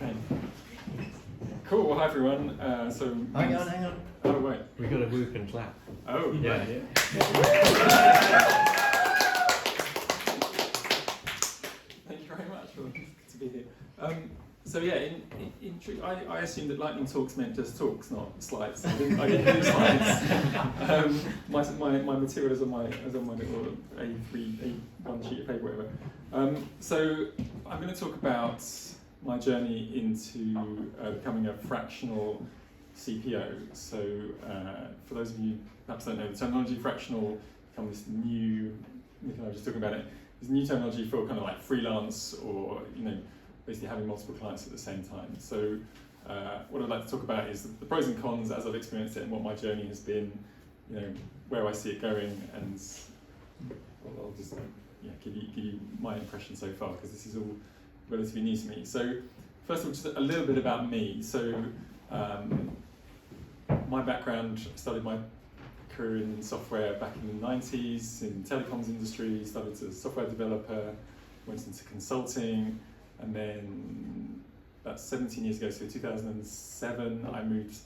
Okay. Cool. Well, hi everyone. Hang on. Oh wait. We got to whoop and clap. Oh Yeah. right. Thank you very much. Well, good to be here. So yeah, in truth, I assumed that lightning talks meant just talks, not slides. I didn't do slides. My material is on my little A1 sheet of paper, whatever. So I'm going to talk about my journey into becoming a fractional CPO. So for those of you perhaps don't know the terminology, fractional become this new, Nick and I were just talking about it, this new terminology for kind of like freelance or, basically having multiple clients at the same time. So what I'd like to talk about is the pros and cons as I've experienced it and what my journey has been, where I see it going, and I'll just give you my impression so far, because this is all relatively new to me. So first of all, just a little bit about me. So my background, I started my career in software back in the 90s in the telecoms industry, started as a software developer, went into consulting, and then about 17 years ago, so 2007, I moved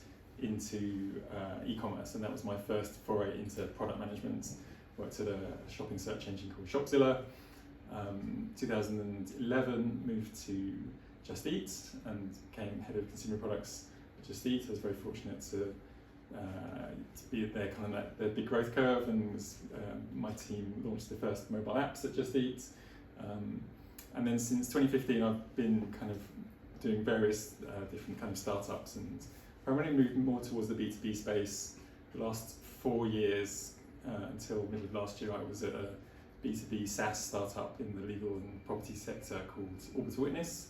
into e-commerce, and that was my first foray into product management. Worked at a shopping search engine called Shopzilla. 2011, moved to Just Eat and became head of consumer products at Just Eat. I was very fortunate to be at their kind of their big growth curve, and my team launched the first mobile apps at Just Eat. And then since 2015, I've been kind of doing various different kind of startups, and primarily moved more towards the B2B space. The last 4 years, until middle of last year, I was at a B2B SaaS startup in the legal and property sector called Orbital Witness.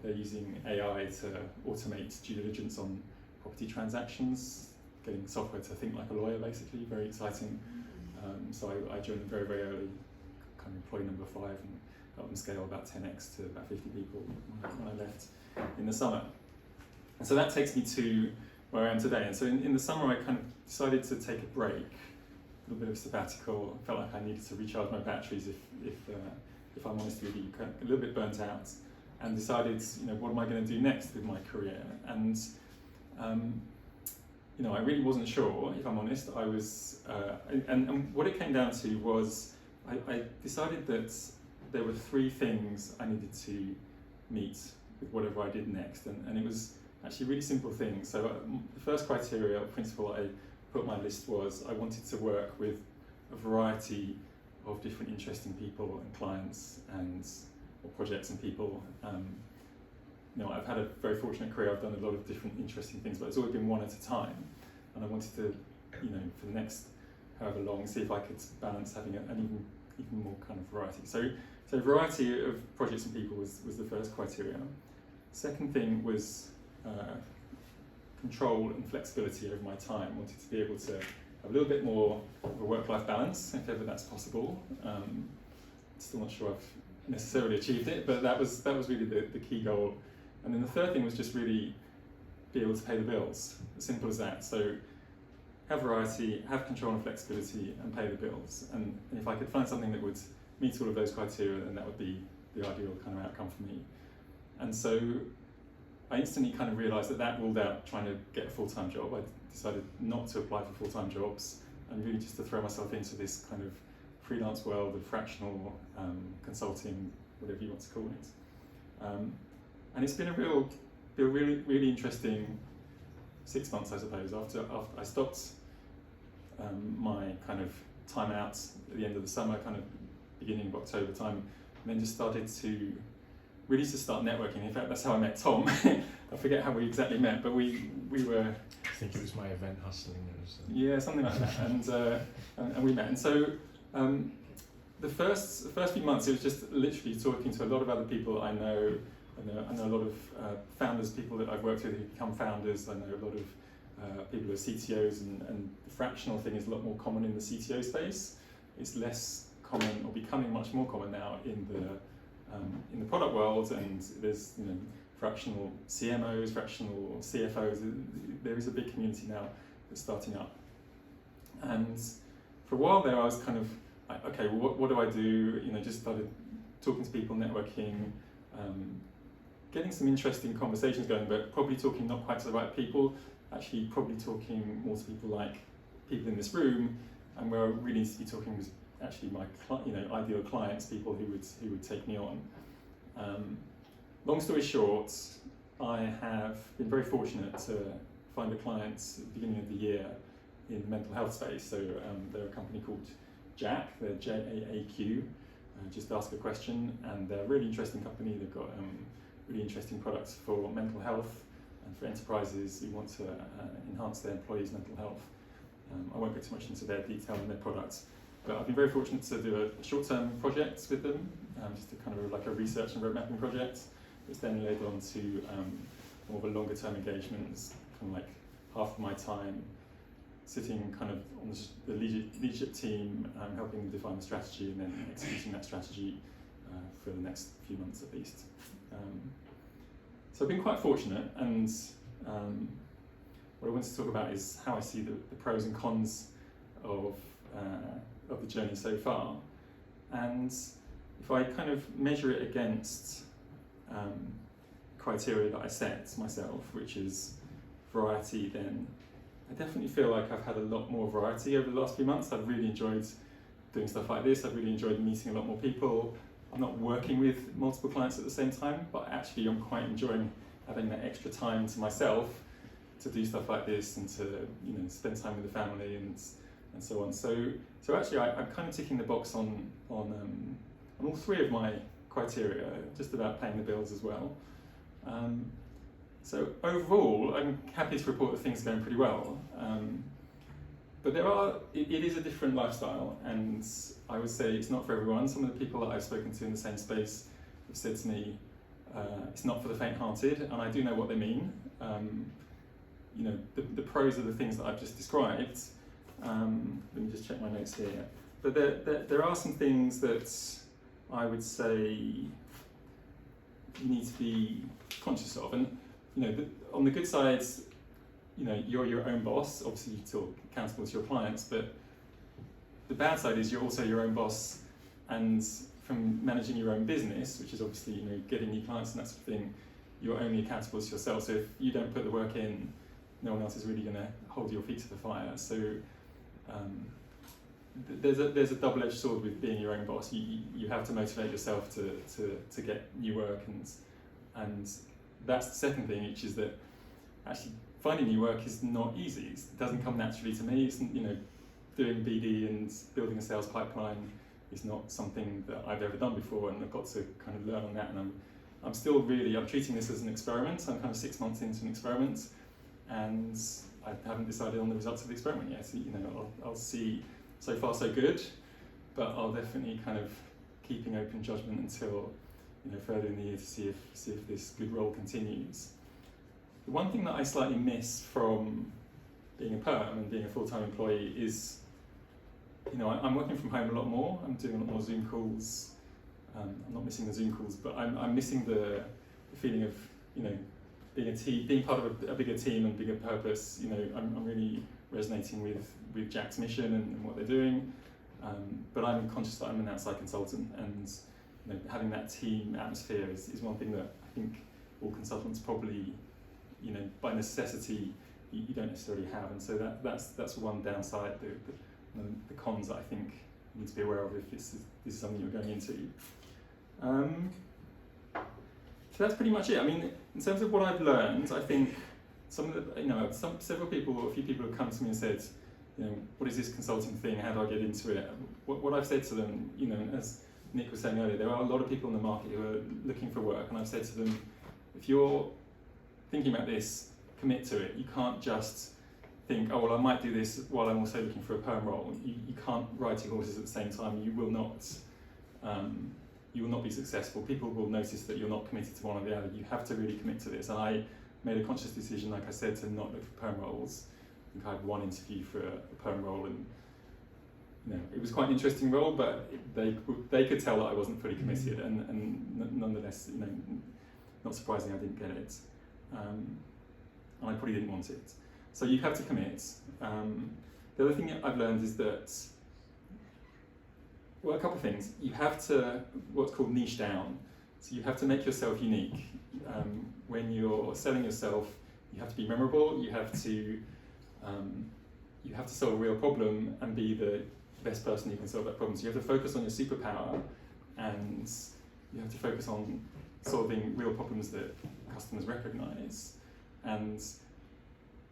They're using AI to automate due diligence on property transactions, getting software to think like a lawyer, basically. Very exciting. So I joined very, very early, kind of employee number 5, and helped them scale about 10x to about 50 people when I left in the summer. And so that takes me to where I am today. And so in the summer, I kind of decided to take a break, a little bit of sabbatical. I felt like I needed to recharge my batteries if I'm honest with you, a little bit burnt out, and decided, what am I going to do next with my career? And I really wasn't sure, if I'm honest. I was, and what it came down to was, I decided that there were 3 things I needed to meet with whatever I did next, and it was actually really simple things. So the first criteria, or principle I put on my list was I wanted to work with a variety of different interesting people and clients or projects and people. I've had a very fortunate career. I've done a lot of different interesting things, but it's always been one at a time. And I wanted to, for the next however long, see if I could balance having an even more kind of variety. So variety of projects and people was the first criteria. Second thing was control and flexibility over my time. I wanted to be able to have a little bit more of a work-life balance, if ever that's possible. Still not sure I've necessarily achieved it, but that was really the key goal. And then the third thing was just really be able to pay the bills. As simple as that. So have variety, have control and flexibility, and pay the bills. And if I could find something that would meet all of those criteria, then that would be the ideal kind of outcome for me. And so I instantly kind of realised that ruled out trying to get a full-time job. I decided not to apply for full-time jobs, and really just to throw myself into this kind of freelance world of fractional consulting, whatever you want to call it. And it's been a really, really interesting 6 months, I suppose. After I stopped my kind of time out at the end of the summer, kind of beginning of October time, and then just started to really start networking. In fact, that's how I met Tom. I forget how we exactly met, but we were. I think it was my event hustling. Yeah, something like that, and we met. And so the first few months, it was just literally talking to a lot of other people I know. I know a lot of founders, people that I've worked with who become founders. I know a lot of people who are CTOs, and the fractional thing is a lot more common in the CTO space. It's less common, or becoming much more common now in the product world, and there's fractional CMOs, fractional CFOs. There is a big community now that's starting up. And for a while there, I was kind of okay, well, what do I do? Just started talking to people, networking. getting some interesting conversations going, but probably talking not quite to the right people, actually probably talking more to people like people in this room, and where I really need to be talking was actually my ideal clients, people who would take me on. Long story short, I have been very fortunate to find a client at the beginning of the year in the mental health space. So they're a company called JAQ, they're JAAQ, just ask a question, and they're a really interesting company. They've got really interesting products for mental health and for enterprises who want to enhance their employees' mental health. I won't go too much into their detail and their products, but I've been very fortunate to do a short-term project with them, just a kind of like a research and road mapping project. It's then led on to more of a longer-term engagement, kind of like half of my time sitting kind of on the leadership team, helping them define the strategy and then executing that strategy for the next few months at least. So I've been quite fortunate, and what I want to talk about is how I see the pros and cons of the journey so far. And if I kind of measure it against criteria that I set myself, which is variety, then I definitely feel like I've had a lot more variety over the last few months. I've really enjoyed doing stuff like this. I've really enjoyed meeting a lot more people. I'm not working with multiple clients at the same time, but actually I'm quite enjoying having that extra time to myself to do stuff like this and to spend time with the family and so on. So actually I'm kind of ticking the box on all three of my criteria, just about paying the bills as well. So overall, I'm happy to report that things are going pretty well. But it is a different lifestyle, and I would say it's not for everyone. Some of the people that I've spoken to in the same space have said to me, it's not for the faint-hearted, and I do know what they mean. The pros are the things that I've just described. Let me just check my notes here. But there are some things that I would say you need to be conscious of, and on the good side, you're your own boss. Obviously, you're still accountable to your clients, but the bad side is you're also your own boss, and from managing your own business, which is obviously getting new clients and that sort of thing, you're only accountable to yourself. So if you don't put the work in, no one else is really going to hold your feet to the fire. So there's a double-edged sword with being your own boss. You have to motivate yourself to get new work, and that's the second thing, which is that actually finding new work is not easy. It doesn't come naturally to me. It's, doing BD and building a sales pipeline is not something that I've ever done before, and I've got to kind of learn on that. And I'm still I'm treating this as an experiment. I'm kind of 6 months into an experiment, and I haven't decided on the results of the experiment yet. So, I'll see. So far, so good, but I'll definitely kind of keeping open judgment until further in the year to see if this good role continues. The one thing that I slightly miss from being a perm and being a full-time employee is, I'm working from home a lot more. I'm doing a lot more Zoom calls. I'm not missing the Zoom calls, but I'm missing the feeling of being part of a bigger team and bigger purpose. I'm really resonating with JAQ's mission and what they're doing, but I'm conscious that I'm an outside consultant, and having that team atmosphere is one thing that I think all consultants probably, by necessity, you don't necessarily have, and so that's one downside. The cons that I think you need to be aware of if this is something you're going into. So that's pretty much it. I mean, in terms of what I've learned, I think several people, a few people have come to me and said, what is this consulting thing? How do I get into it? What I've said to them, as Nick was saying earlier, there are a lot of people in the market who are looking for work, and I've said to them, if you're thinking about this, commit to it. You can't just think, oh well, I might do this while I'm also looking for a perm role. You can't ride two horses at the same time. You will not be successful. People will notice that you're not committed to one or the other. You have to really commit to this. And I made a conscious decision, like I said, to not look for perm roles. I think I had one interview for a perm role, and it was quite an interesting role, but they could tell that I wasn't fully committed, and nonetheless, not surprising I didn't get it, and I probably didn't want it. So you have to commit. The other thing I've learned is that, well, a couple of things. You have to what's called niche down. So you have to make yourself unique. When you're selling yourself, you have to be memorable. You have to solve a real problem and be the best person who can solve that problem. So you have to focus on your superpower, and you have to focus on solving real problems that customers recognise. And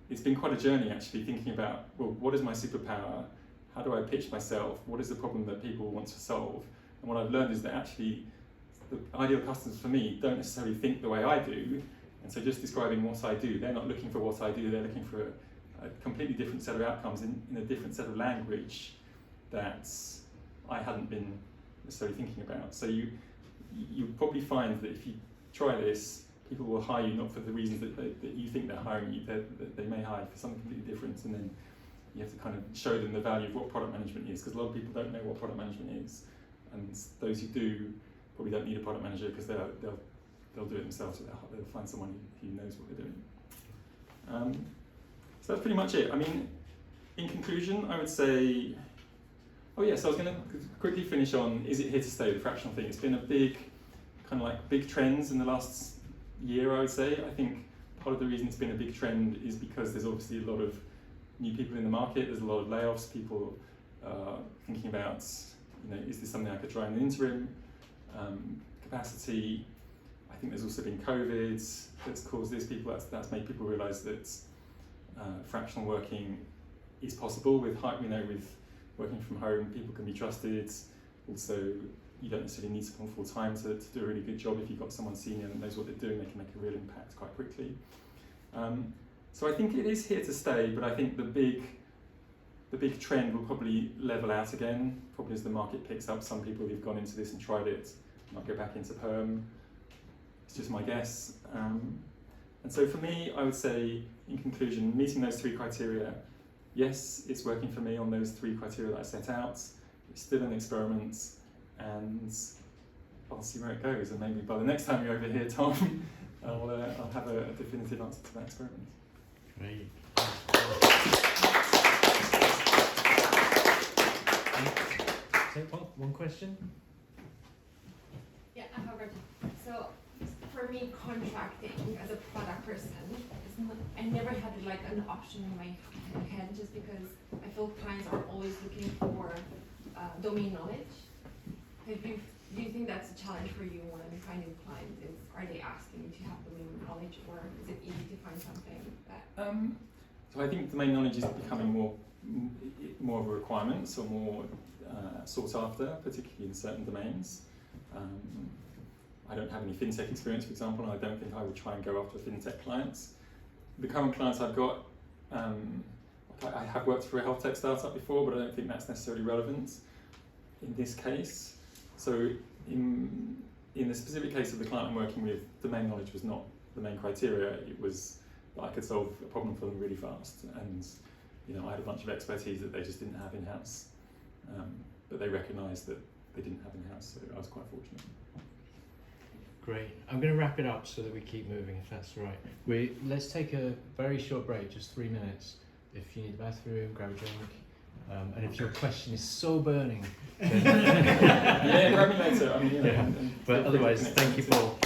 it's been quite a journey actually thinking about, well, what is my superpower? How do I pitch myself? What is the problem that people want to solve? And what I've learned is that actually the ideal customers for me don't necessarily think the way I do. And so just describing what I do, they're not looking for what I do, they're looking for a completely different set of outcomes in a different set of language that I hadn't been necessarily thinking about. So you'll probably find that if you try this, people will hire you not for the reasons that you think they're hiring you, that they may hire for something completely different, and then you have to kind of show them the value of what product management is, because a lot of people don't know what product management is, and those who do probably don't need a product manager because they'll do it themselves, so they'll find someone who knows what they're doing. So that's pretty much it. I mean, in conclusion, I would say, so I was going to quickly finish on, is it here to stay, the fractional thing? It's been a big trends in the last year, I would say. I think part of the reason it's been a big trend is because there's obviously a lot of new people in the market, there's a lot of layoffs, people thinking about, is this something I could try in the interim capacity. I think there's also been COVID that's caused this, that's made people realise that fractional working is possible with working from home, people can be trusted. Also, you don't necessarily need someone full time to do a really good job. If you've got someone senior that knows what they're doing, they can make a real impact quite quickly. So I think it is here to stay, but I think the big trend will probably level out again, probably as the market picks up. Some people who've gone into this and tried it might go back into perm. It's just my guess. And so for me, I would say, in conclusion, meeting those 3 criteria, yes, it's working for me on those 3 criteria that I set out. It's still an experiment, and I'll see where it goes. And maybe by the next time you're over here, Tom, I'll have a definitive answer to that experiment. Great. One question? Yeah, I have a So for me, contracting as a product person, I never had an option in my head, just because I feel clients are always looking for domain knowledge. Do you think that's a challenge for you when finding clients? Are they asking you to have domain knowledge, or is it easy to find something that? So I think domain knowledge is becoming more of a requirement, so more sought after, particularly in certain domains. I don't have any fintech experience, for example, and I don't think I would try and go after fintech clients. The current clients I've got, I have worked for a health tech startup before, but I don't think that's necessarily relevant in this case. So in the specific case of the client I'm working with, domain knowledge was not the main criteria. It was that I could solve a problem for them really fast, and I had a bunch of expertise that they just didn't have in-house, but they recognised that they didn't have in-house, so I was quite fortunate. Great. I'm going to wrap it up so that we keep moving, if that's all right. Let's take a very short break, just 3 minutes. If you need the bathroom, grab a drink. And if your question is so burning, then yeah, grab me later. But otherwise, thank you, Paul.